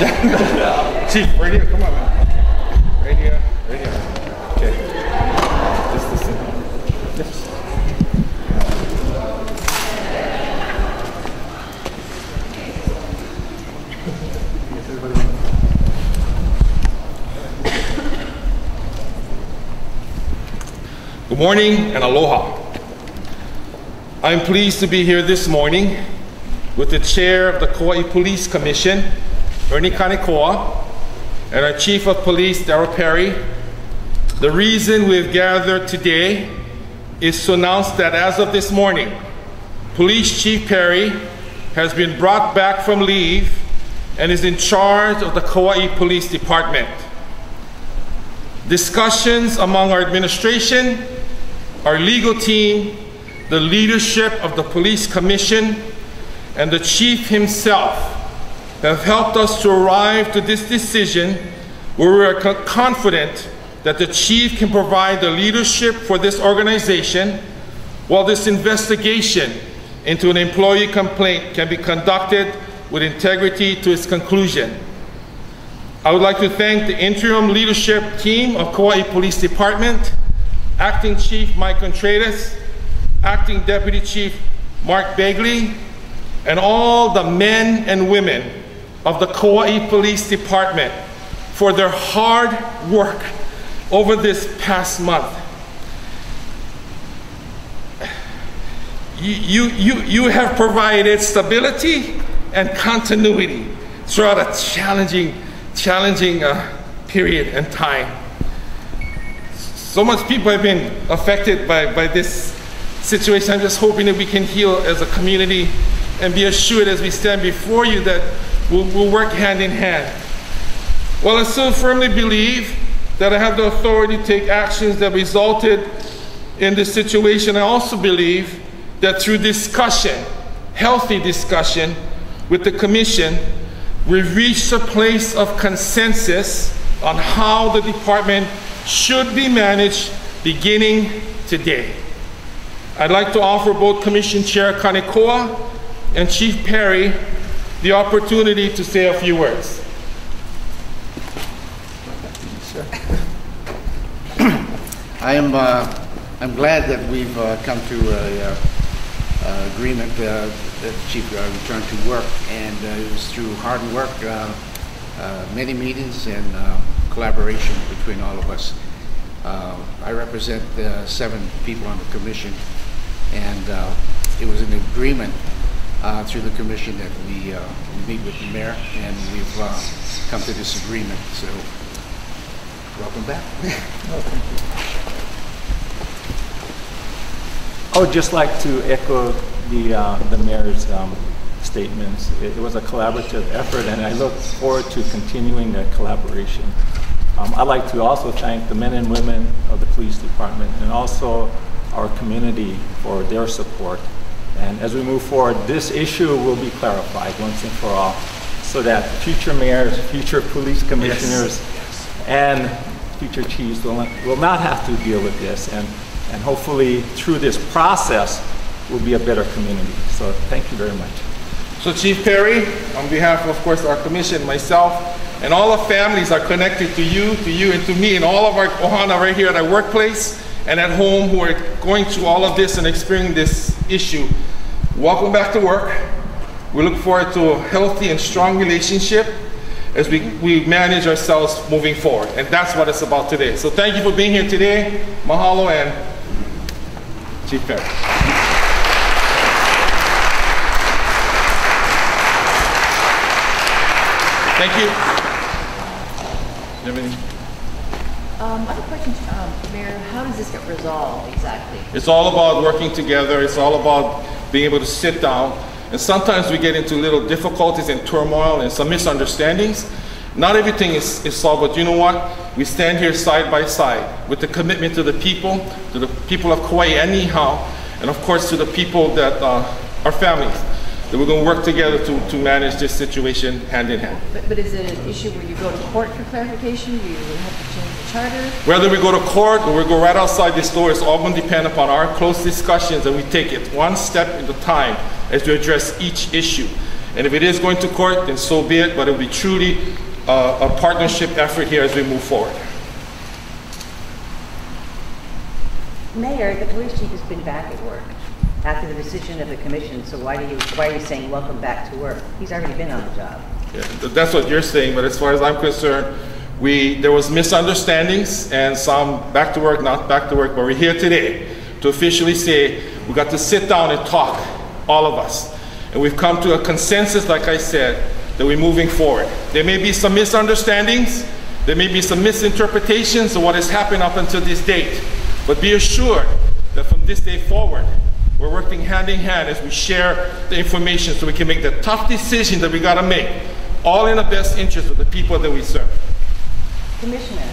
Chief, right here, come on, man. Right here, right here. Okay. Just listen. Yes. Good morning and aloha. I'm pleased to be here this morning with the Chair of the Kauai Police Commission, Ernest Kanekoa, and our Chief of Police, Darryl Perry. The reason we've gathered today is to announce that as of this morning, Police Chief Perry has been brought back from leave and is in charge of the Kauai Police Department. Discussions among our administration, our legal team, the leadership of the Police Commission, and the Chief himself have helped us to arrive to this decision where we are confident that the Chief can provide the leadership for this organization while this investigation into an employee complaint can be conducted with integrity to its conclusion. I would like to thank the interim leadership team of Kauai Police Department, Acting Chief Mike Contreras, Acting Deputy Chief Mark Begley, and all the men and women of the Kauai Police Department for their hard work over this past month. You have provided stability and continuity throughout a challenging period and time. So much people have been affected by this situation. I'm just hoping that we can heal as a community and be assured as we stand before you that we'll work hand in hand. While I still firmly believe that I have the authority to take actions that resulted in this situation, I also believe that through discussion, healthy discussion with the Commission, we've reached a place of consensus on how the department should be managed beginning today. I'd like to offer both Commission Chair Kanekoa and Chief Perry the opportunity to say a few words. Sure. I'm glad that we've come to an agreement that Chief returned to work, and it was through hard work, many meetings, and collaboration between all of us. I represent 7 people on the Commission, and it was an agreement through the Commission that we meet with the Mayor, and we've come to this agreement. So, welcome back. I would just like to echo the Mayor's statements. It was a collaborative effort, and I look forward to continuing that collaboration. I'd like to also thank the men and women of the Police Department and also our community for their support. And as we move forward, this issue will be clarified once and for all so that future mayors, future police commissioners, and future chiefs will not have to deal with this. And hopefully through this process, we'll be a better community. So thank you very much. So Chief Perry, on behalf of course our Commission, myself, and all the families are connected to you, and to me, and all of our ohana right here at our workplace and at home who are going through all of this and experiencing this issue. Welcome back to work. We look forward to a healthy and strong relationship as we manage ourselves moving forward. And that's what it's about today. So thank you for being here today. Mahalo, and Chief Perry. Thank you. You have any? I have a question, Mayor. How does this get resolved exactly? It's all about working together. It's all about being able to sit down. And sometimes we get into little difficulties and turmoil and some misunderstandings. Not everything is solved, but you know what? We stand here side by side with the commitment to the people of Kauai and Lihue, and of course to the people that are families. That we're going to work together to manage this situation hand in hand. But is it an issue where you go to court for clarification? Do you have to change the charter? Whether we go to court or we go right outside this door, it's all going to depend upon our close discussions, and we take it one step at a time as we address each issue. And if it is going to court, then so be it, but it will be truly a partnership effort here as we move forward. Mayor, the police chief has been back at work after the decision of the commission, so why are you saying welcome back to work? He's already been on the job. Yeah, that's what you're saying, but as far as I'm concerned, there was misunderstandings and some back to work, not back to work, but we're here today to officially say we got to sit down and talk, all of us. And we've come to a consensus, like I said, that we're moving forward. There may be some misunderstandings, there may be some misinterpretations of what has happened up until this date, but be assured that from this day forward, we're working hand in hand as we share the information so we can make the tough decision that we gotta make, all in the best interest of the people that we serve. Commissioner,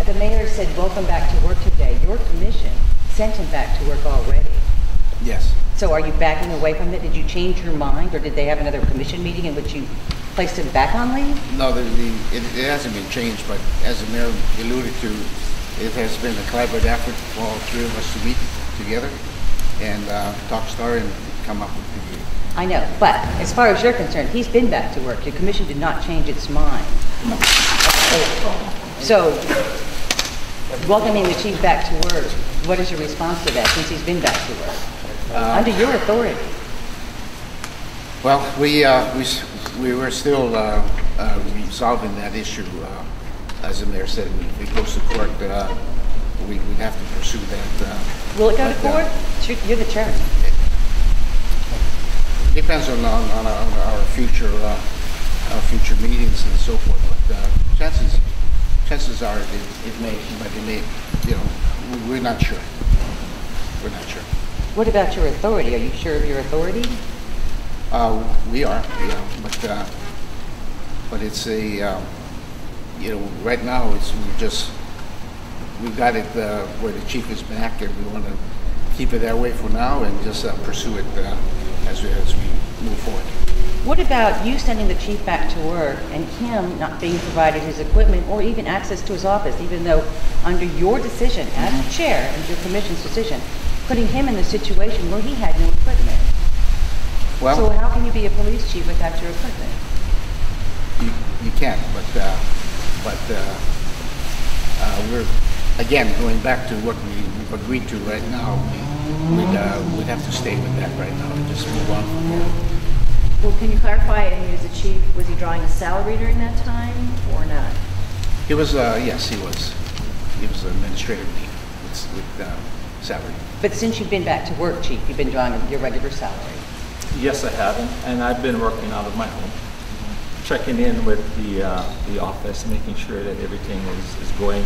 the mayor said welcome back to work today. Your commission sent him back to work already. Yes. So are you backing away from it? Did you change your mind, or did they have another commission meeting in which you placed him back on leave? No, it hasn't been changed, but as the mayor alluded to, it has been a collaborative effort for all three of us to meet together and talk story and come up with the... I know, but as far as you're concerned, he's been back to work. Your commission did not change its mind. No. So, welcoming the chief back to work, what is your response to that since he's been back to work? Under your authority. Well, we were still resolving that issue. As the mayor said, if it goes to court, we'd have to pursue that. Will it go to court? You're the chairman. It depends on our future meetings and so forth. But chances are it may, but it may. You know, we're not sure. We're not sure. What about your authority? Are you sure of your authority? We are, but it's a, right now we've got it where the chief is back, and we want to keep it that way for now and just pursue it as we move forward. What about you sending the chief back to work and him not being provided his equipment or even access to his office, even though under your decision as chair and your commission's decision, putting him in the situation where he had no equipment? Well, so how can you be a police chief without your equipment? You can't, but we're again going back to what we've agreed to right now. We'd have to stay with that right now and just move on from there. Well, can you clarify? I mean, as a chief, was he drawing a salary during that time or not? He was, yes, he was. He was an administrative with salary. But since you've been back to work, chief, you've been drawing your regular salary. Yes, I haven't, and I've been working out of my home, checking in with the office, making sure that everything is going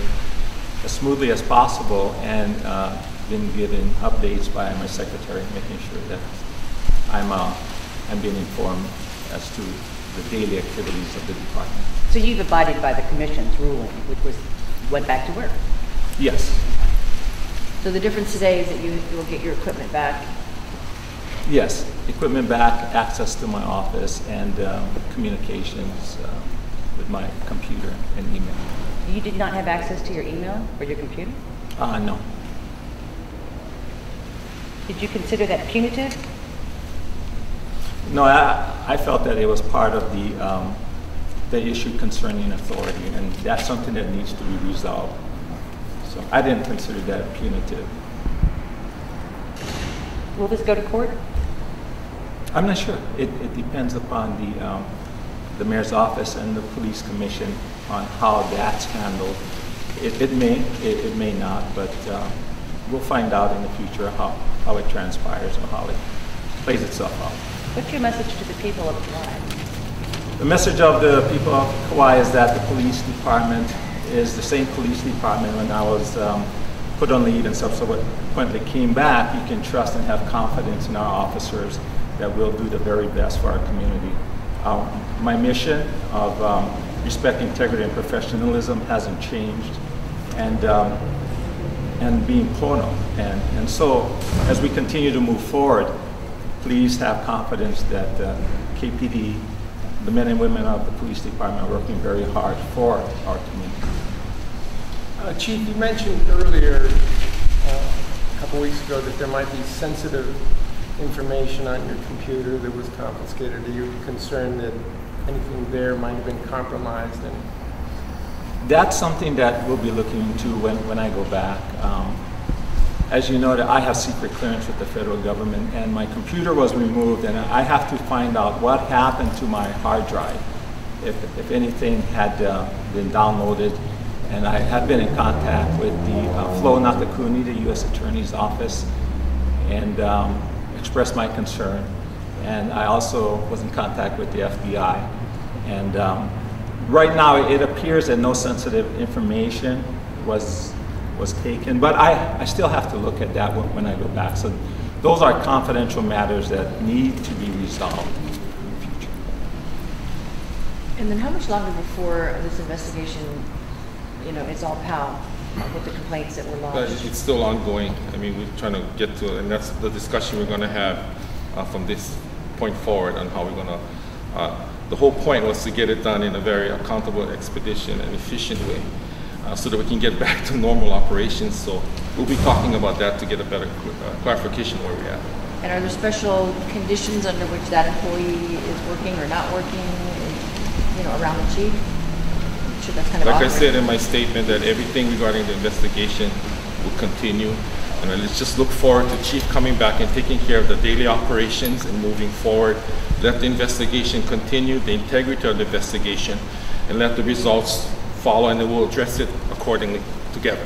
as smoothly as possible, and been given updates by my secretary, making sure that I'm being informed as to the daily activities of the department. So you've abided by the commission's ruling, which was went back to work? Yes. So the difference today is that you will get your equipment back? Yes, equipment back, access to my office, and communications with my computer and email. You did not have access to your email or your computer? No. Did you consider that punitive? No, I felt that it was part of the issue concerning authority, and that's something that needs to be resolved. So I didn't consider that punitive. Will this go to court? I'm not sure. It depends upon the mayor's office and the police commission on how that's handled. It may not, but we'll find out in the future how it transpires or how it plays itself out. What's your message to the people of Kauai? The message of the people of Kauai is that the police department is the same police department when I was put on leave and subsequently came back. You can trust and have confidence in our officers that we'll do the very best for our community. My mission of respect, integrity, and professionalism hasn't changed, and being plural. And so, as we continue to move forward, please have confidence that KPD, the men and women of the police department, are working very hard for our community. Chief, you mentioned earlier, a couple weeks ago, that there might be sensitive information on your computer that was confiscated? Are you concerned that anything there might have been compromised? And that's something that we'll be looking into when I go back. As you know, that I have secret clearance with the federal government, and my computer was removed, and I have to find out what happened to my hard drive, if anything had been downloaded. And I have been in contact with the Flo Nakakuni, the U.S. Attorney's Office, and expressed my concern. And I also was in contact with the FBI. And right now, it appears that no sensitive information was taken, but I still have to look at that when I go back. So those are confidential matters that need to be resolved in the future. And then how much longer before this investigation, it's all POW with the complaints that were lodged? It's still ongoing. I mean, we're trying to get to it, and that's the discussion we're going to have from this point forward on how we're going to. The whole point was to get it done in a very accountable, expeditious, and efficient way, so that we can get back to normal operations. So we'll be talking about that to get a better clarification where we're at. And are there special conditions under which that employee is working or not working, around the chief? I'm sure that's kind of like I said in my statement, that everything regarding the investigation will continue. And let's just look forward to Chief coming back and taking care of the daily operations and moving forward. Let the investigation continue, the integrity of the investigation, and let the results follow, and then we'll address it accordingly together.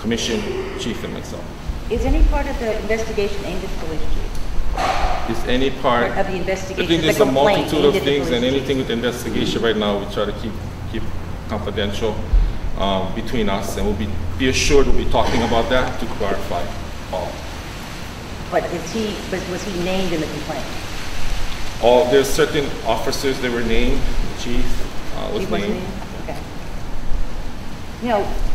Commission, Chief, and myself. Is any part of the investigation aimed at the police chief? Is any part of the investigation? I think there's a multitude of things, and anything with the investigation right now we try to keep confidential between us, and we'll be assured we'll be talking about that to clarify all. But was he named in the complaint? There's certain officers that were named. The chief was named. Okay.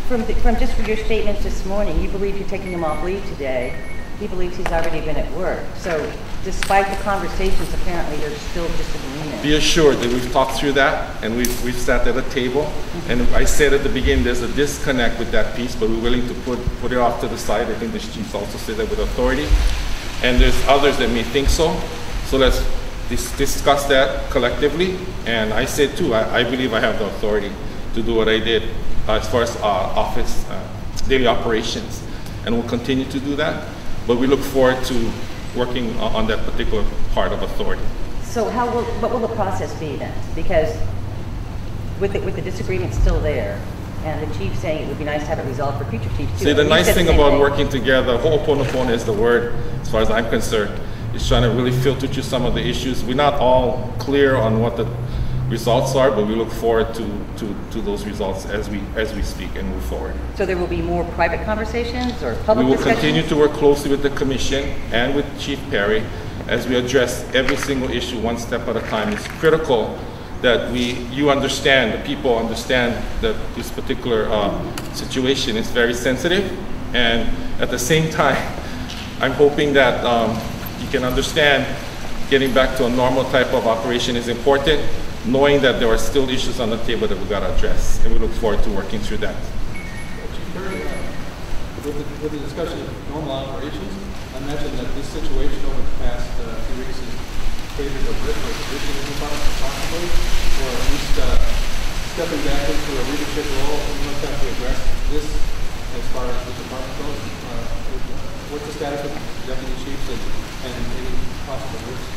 From just your statements this morning, you believe you're taking him off leave today. He believes he's already been at work. So despite the conversations, apparently there's still disagreement. Be assured that we've talked through that, and we've sat at a table. And I said at the beginning there's a disconnect with that piece, but we're willing to put it off to the side. I think the chief also said that with authority. And there's others that may think so. So let's discuss that collectively. And I said too, I believe I have the authority to do what I did as far as office daily operations, and we'll continue to do that. But we look forward to working on that particular part of authority. So what will the process be then? Because with the disagreement still there, and the chief saying it would be nice to have it resolved for future chiefs too. See, the nice thing about working together, ho'oponopono is the word, as far as I'm concerned, is trying to really filter through some of the issues. We're not all clear on what the results are, but we look forward to those results as we speak and move forward. So there will be more private conversations or public discussions? We will continue to work closely with the Commission and with Chief Perry as we address every single issue one step at a time. It's critical that you understand, the people understand that this particular situation is very sensitive, and at the same time, I'm hoping that you can understand getting back to a normal type of operation is important, knowing that there are still issues on the table that we've got to address, and we look forward to working through that. With the discussion of normal operations, I imagine that this situation over the past few weeks has created a rift or division in the department, possibly, or at least stepping back into a leadership role, and we'll have to address this as far as the department goes. What's the status of deputy chiefs and any possible risks?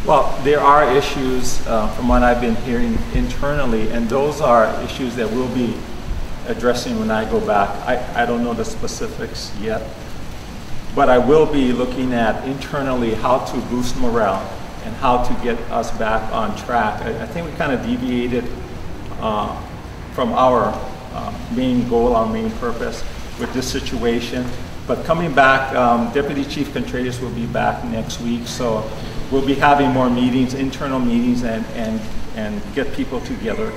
Well, there are issues from what I've been hearing internally, and those are issues that we'll be addressing when I go back. I don't know the specifics yet, but I will be looking at internally how to boost morale and how to get us back on track. I think we kind of deviated from our main goal, our main purpose with this situation. But coming back, Deputy Chief Contreras will be back next week, so we'll be having more meetings, internal meetings, and get people together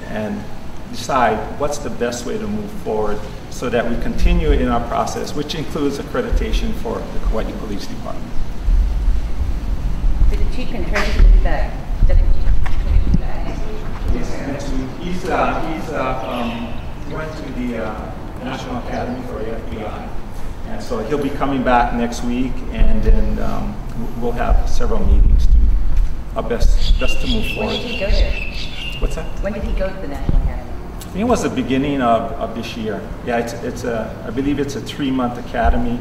and decide what's the best way to move forward so that we continue in our process, which includes accreditation for the Kauai Police Department. The Chief Contreras will be back. Deputy Chief Contreras will be back next week? Yes, next week. He went to the National Academy for the FBI. And so he'll be coming back next week, and then we'll have several meetings to best to move When forward. did he go there? What's that? When did he go to the National Academy? I think it was the beginning of this year. Yeah, I believe it's a 3-month academy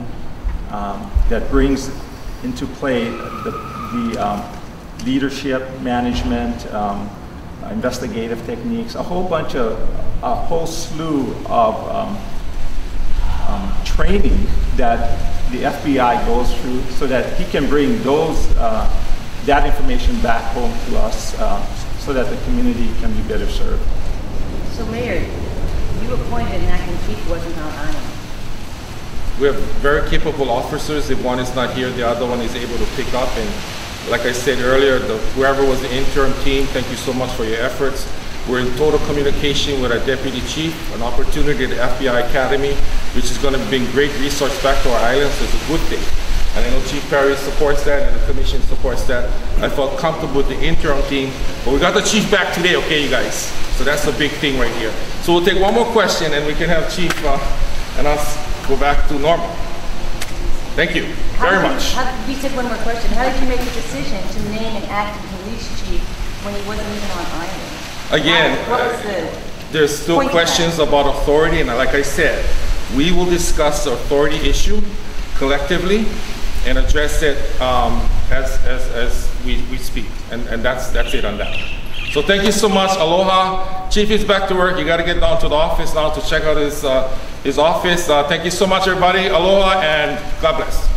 that brings into play the leadership, management, investigative techniques, a whole slew of training that the FBI goes through, so that he can bring that information back home to us, so that the community can be better served. So Mayor, you appointed an acting chief who wasn't on island. We have very capable officers. If one is not here, the other one is able to pick up. And like I said earlier, whoever was the interim team, thank you so much for your efforts. We're in total communication with our deputy chief, an opportunity at the FBI Academy, which is going to bring great resource back to our islands. So it's a good thing. And I know Chief Perry supports that, and the commission supports that. I felt comfortable with the interim team, but we got the chief back today, okay, you guys? So that's a big thing right here. So we'll take one more question, and we can have Chief and us go back to normal. Thank you very much. You said one more question. How did you make the decision to name an acting police chief when he wasn't even on island? Again, there's still questions about authority, and like I said, we will discuss the authority issue collectively and address it as we speak, and that's it on that. So thank you so much. Aloha. Chief is back to work. You got to get down to the office now to check out his office. Thank you so much, everybody. Aloha, and God bless.